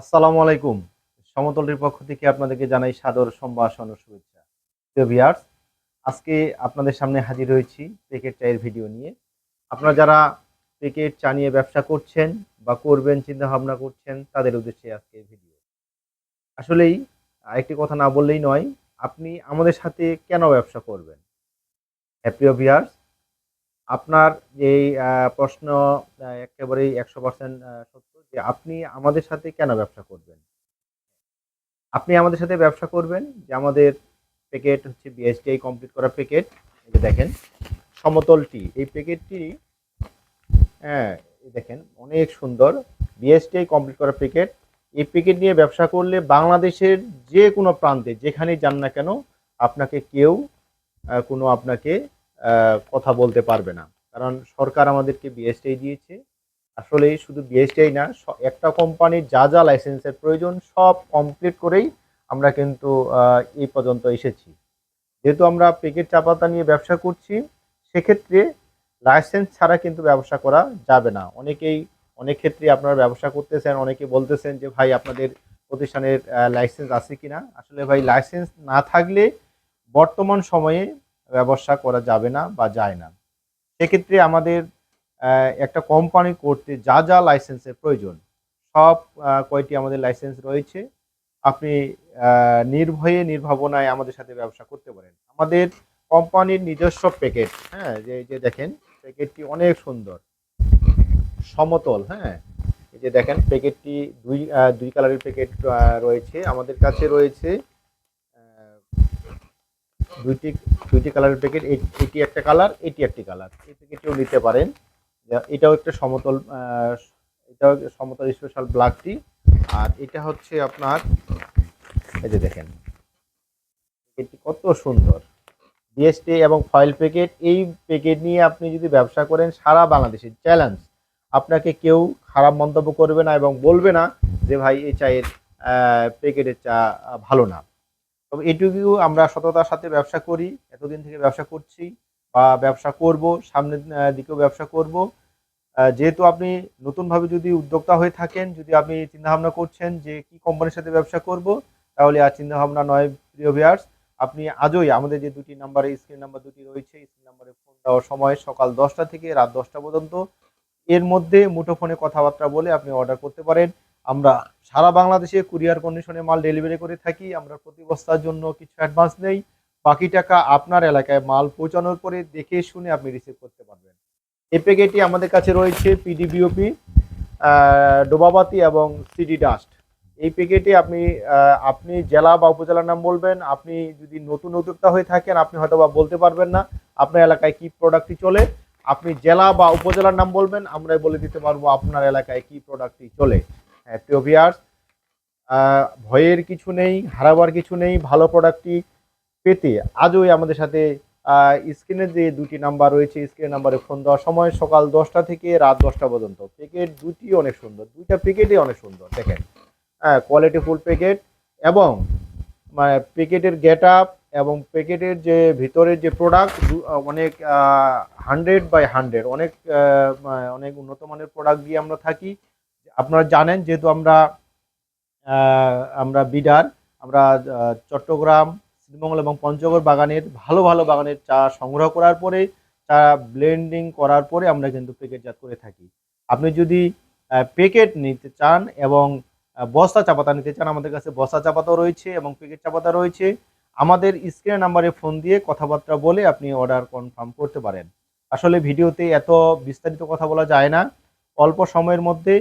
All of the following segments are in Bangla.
আসসালামু আলাইকুম। সমতলের পক্ষ থেকে আপনাদেরকে জানাই সাদর সম্ভাষণ ও শুভেচ্ছা। প্রিয় ভিউয়ার্স, আজকে আপনাদের সামনে হাজির হয়েছি প্যাকেট চায়ের ভিডিও নিয়ে। আপনারা যারা প্যাকেট চা নিয়ে ব্যবসা করছেন বা করবেন চিন্তাভাবনা করছেন তাদের উদ্দেশ্যে আজকের ভিডিও। আসলেই আরেকটি কথা না বললেই নয়, আপনি আমাদের সাথে কেন ব্যবসা করবেন? হ্যাঁ, প্রিয় ভিউয়ার্স, আপনার এই প্রশ্ন একেবারেই ১০০% সত্য যে আপনি আমাদের সাথে কেন ব্যবসা করবেন? আপনি আমাদের সাথে ব্যবসা করবেন যে আমাদের প্যাকেট হচ্ছে বিএসটিআই কমপ্লিট করা প্যাকেট। এই যে দেখেন সমতল টি। এই প্যাকেটটি হ্যাঁ, এই দেখেন অনেক সুন্দর বিএসটিআই কমপ্লিট করা প্যাকেট। এই প্যাকেট নিয়ে ব্যবসা করলে বাংলাদেশের যে কোনো প্রান্তে যেখানেই যান না কেন আপনাকে কেউ কোনো আপনাকে কথা বলতে পারবে না। কারণ সরকার আমাদেরকে বিএসটিআই দিয়েছে। আসলে শুধু বিএসটিআই না, একটা কোম্পানির যা লাইসেন্সের প্রয়োজন সব কমপ্লিট করেই আমরা কিন্তু এই পর্যন্ত এসেছি। যেহেতু আমরা প্যাকেট চা পাতা নিয়ে ব্যবসা করছি, সেক্ষেত্রে লাইসেন্স ছাড়া কিন্তু ব্যবসা করা যাবে না। অনেক ক্ষেত্রে আপনারা ব্যবসা করতেছেন, অনেকে বলতেছেন যে ভাই আপনাদের প্রতিষ্ঠানের লাইসেন্স আছে কিনা? আসলে ভাই লাইসেন্স না থাকলে বর্তমান সময়ে ব্যবসা করা যাবে না বা যায় না। সেক্ষেত্রে আমাদের একটা কোম্পানি করতে যা লাইসেন্সের প্রয়োজন সব কয়টি আমাদের লাইসেন্স রয়েছে। আপনি নির্ভয়ে নির্ভাবনায় আমাদের সাথে ব্যবসা করতে পারেন। আমাদের কোম্পানির নিজস্ব প্যাকেট, হ্যাঁ? যে দেখেন প্যাকেটটি অনেক সুন্দর, সমতল, হ্যাঁ? এই যে দেখেন প্যাকেটটি ২ কালারের প্যাকেট রয়েছে। আমাদের কাছে রয়েছে আ ২ টি কালারের প্যাকেট। এটি একটা কালার, এটি একটি কালার। এই প্যাকেটটিও নিতে পারেন। এটাও একটা সমতল এটাও সমতল স্পেশাল ব্ল্যাক টি। আর এটা হচ্ছে আপনার এই যে দেখেন প্যাকেটটি কত সুন্দর। বিএসটি এবং ফয়েল প্যাকেট, এই প্যাকেট নিয়ে আপনি যদি ব্যবসা করেন সারা বাংলাদেশে চ্যালেঞ্জ। আপনাকে কেউ খারাপ মন্তব্য করবে না এবং বলবে না যে ভাই এই চায়ের প্যাকেটের চা ভালো না। তবে এটুকু আমরা সততার সাথে ব্যবসা করি, এতদিন থেকে ব্যবসা করছি বা ব্যবসা করব, সামনের দিকেও ব্যবসা করব। যেহেতু আপনি নতুনভাবে যদি উদ্যোক্তা হয়ে থাকেন, যদি আপনি চিন্তাভাবনা করছেন যে কি কোম্পানির সাথে ব্যবসা করব, তাহলে আর চিন্তাভাবনা নয় প্রিয় ভিউয়ার্স। আপনি আজই আমাদের যে দুটি নাম্বারে স্ক্রিন নাম্বার দুটি রয়েছে, স্ক্রিন নাম্বারে ফোন দেওয়ার সময় সকাল ১০টা থেকে রাত ১০টা পর্যন্ত, এর মধ্যে মুঠোফোনে কথাবার্তা বলে আপনি অর্ডার করতে পারেন। আমরা সারা বাংলাদেশে কুরিয়ার কন্ডিশনে মাল ডেলিভারি করে থাকি। আমরা প্রতি বস্তার জন্য কিছু অ্যাডভান্স নেই। বাকি টাকা আপনার এলাকায় মাল পৌঁছানোর পরে দেখে শুনে আপনি রিসিভ করতে পারবেন। এই প্যাকেটটি আমাদের কাছে রয়েছে পিডিবিওপি, ডোবাবাতি এবং সিডি ডাস্ট। এই প্যাকেটে আপনি জেলা বা উপজেলার নাম বলবেন। আপনি যদি নতুন উদ্যোক্তা হয়ে থাকেন আপনি হয়তো বা বলতে পারবেন না আপনার এলাকায় কি প্রোডাক্টটি চলে। আপনি জেলা বা উপজেলার নাম বলবেন, আমরাই বলে দিতে পারবো আপনার এলাকায় কি প্রোডাক্টটি চলে। হ্যাঁ, প্রিয় ভিউয়ার্স, ভয়ের কিছু নেই, হারাবার কিছু নেই। ভালো প্রোডাক্টটি পেতে আজই আমাদের সাথে স্ক্রিনে যে দুটি নাম্বার রয়েছে, স্ক্রিনের নাম্বারে ফোন দেওয়ার সময় সকাল ১০টা থেকে রাত ১০টা পর্যন্ত। প্যাকেট দুটি অনেক সুন্দর, দুইটা প্যাকেটই অনেক সুন্দর দেখেন। হ্যাঁ, কোয়ালিটি ফুল প্যাকেট এবং মানে প্যাকেটের গেট আপ এবং প্যাকেটের যে ভিতরের যে প্রোডাক্ট অনেক 100/100 অনেক উন্নত মানের প্রোডাক্ট দিয়ে আমরা থাকি। আপনারা জানেন যেহেতু আমরা বিডার, আমরা চট্টগ্রাম, শ্রীমঙ্গল এবং পঞ্চগড় বাগানের ভালো বাগানের চা সংগ্রহ করার পরে, চা ব্লেন্ডিং করার পরে আমরা কিন্তু প্যাকেটজাত করে থাকি। আপনি যদি প্যাকেট নিতে চান এবং বস্তা চা পাতা নিতে চান, আমাদের কাছে বস্তা চা পাতাও রয়েছে এবং প্যাকেট চা পাতা রয়েছে। আমাদের স্ক্রিনের নাম্বারে ফোন দিয়ে কথাবার্তা বলে আপনি অর্ডার কনফার্ম করতে পারেন। আসলে ভিডিওতে এত বিস্তারিত কথা বলা যায় না। অল্প সময়ের মধ্যে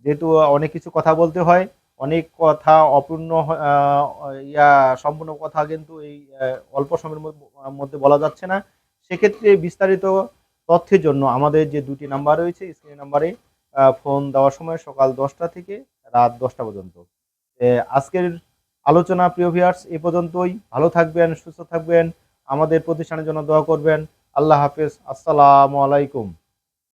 যেহেতু অনেক কিছু কথা বলতে হয়, অনেক কথা অপূর্ণ সম্পূর্ণ কথা কিন্তু এই অল্প সময়ের মধ্যে বলা যাচ্ছে না। সেক্ষেত্রে বিস্তারিত তথ্যের জন্য আমাদের যে দুটি নাম্বার রয়েছে স্ক্রিন নাম্বারে ফোন দেওয়ার সময় সকাল ১০টা থেকে রাত ১০টা পর্যন্ত। আজকের আলোচনা প্রিয় ভিউয়ার্স এ পর্যন্তই। ভালো থাকবেন, সুস্থ থাকবেন, আমাদের প্রতিষ্ঠানের জন্য দোয়া করবেন। আল্লাহ হাফেজ। আসসালামু আলাইকুম।